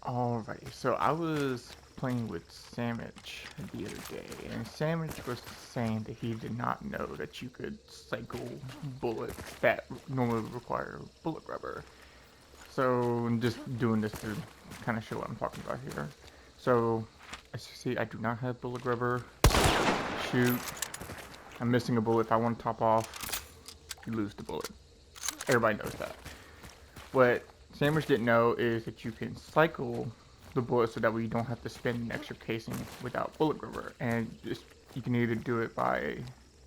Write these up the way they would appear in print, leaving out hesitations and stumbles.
Alrighty, so I was playing with Sandwich the other day, and Sandwich was saying that he did not know that you could cycle bullets that normally would require bullet rubber. So I'm just doing this to kind of show what I'm talking about here. So as you see, I do not have bullet rubber. Shoot, I'm missing a bullet. If I want to top off, you lose the bullet. Everybody knows that. What Sandwich didn't know is that you can cycle the bullet so that way you don't have to spend an extra casing without bullet rubber. And just you can either do it by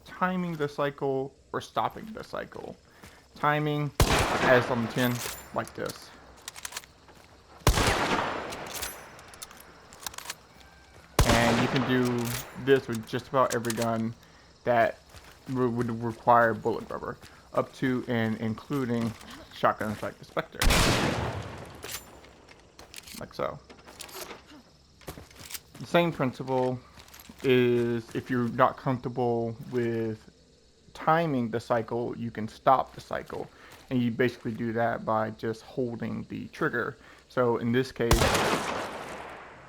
timing the cycle or stopping the cycle. Timing, as on the tin, like this. And you can do this with just about every gun that would require bullet rubber, up to and including shotguns like the Spectre, like so. The same principle is if you're not comfortable with timing the cycle, you can stop the cycle, and you basically do that by just holding the trigger. So in this case,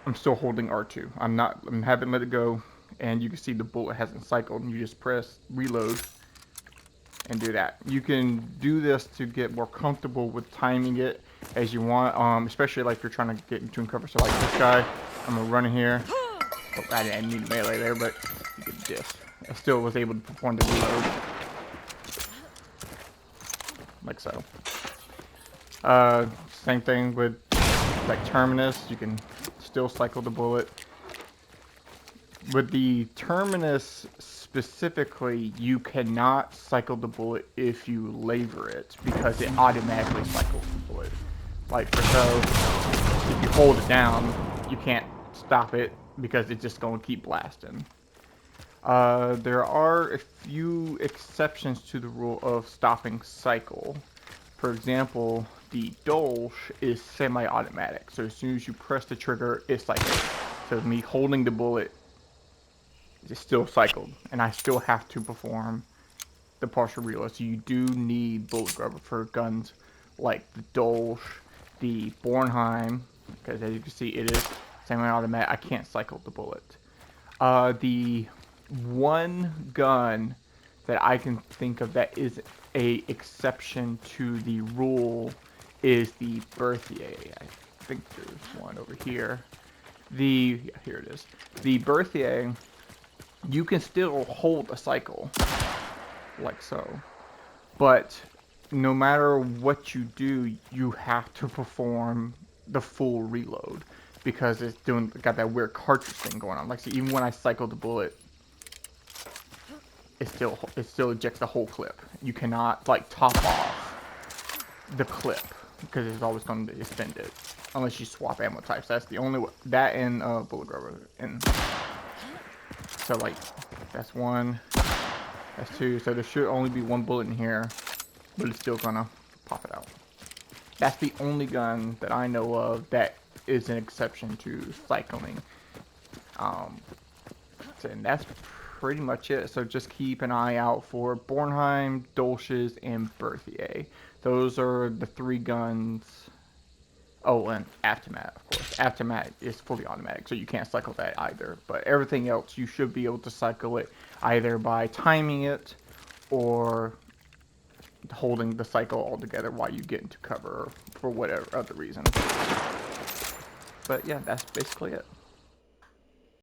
I'm still holding R2. I haven't let it go, and you can see the bullet hasn't cycled, and you just press reload and do that. You can do this to get more comfortable with timing it as you want, especially like if you're trying to get between cover. So like this guy, I'm gonna run in here. Oh, I didn't need melee there, but you get this. I still was able to perform the reload, like so. Same thing with like Terminus. You can still cycle the bullet. With the Terminus specifically, you cannot cycle the bullet if you laser it, because it automatically cycles the bullet. Like so, if you hold it down, you can't stop it because it's just going to keep blasting. There are a few exceptions to the rule of stopping cycle. For example, the Dolch is semi-automatic, so as soon as you press the trigger, it cycles. So me holding the bullet, it's still cycled, and I still have to perform the partial reload. So you do need bullet rubber for guns like the Dolch, the Bornheim, because as you can see, it is semi-automatic. I can't cycle the bullet. The one gun that I can think of that is a exception to the rule is the Berthier. I think there's one over here. Here it is. The Berthier, you can still hold a cycle, like so. But no matter what you do, you have to perform the full reload, because it's got that weird cartridge thing going on. Like, so even when I cycle the bullet, it still ejects the whole clip. You cannot like top off the clip because it's always going to extend it unless you swap ammo types. That's the only way. That and bullet rubber. And so like that's one, that's two. So there should only be one bullet in here, but it's still gonna pop it out. That's the only gun that I know of that is an exception to cycling. And that's pretty much it. So just keep an eye out for Bornheim, Dolches, and Berthier. Those are the three guns. Oh, and Aftermath, of course. Aftermath is fully automatic, so you can't cycle that either. But everything else, you should be able to cycle it either by timing it or holding the cycle all together while you get into cover for whatever other reason. But yeah, that's basically it.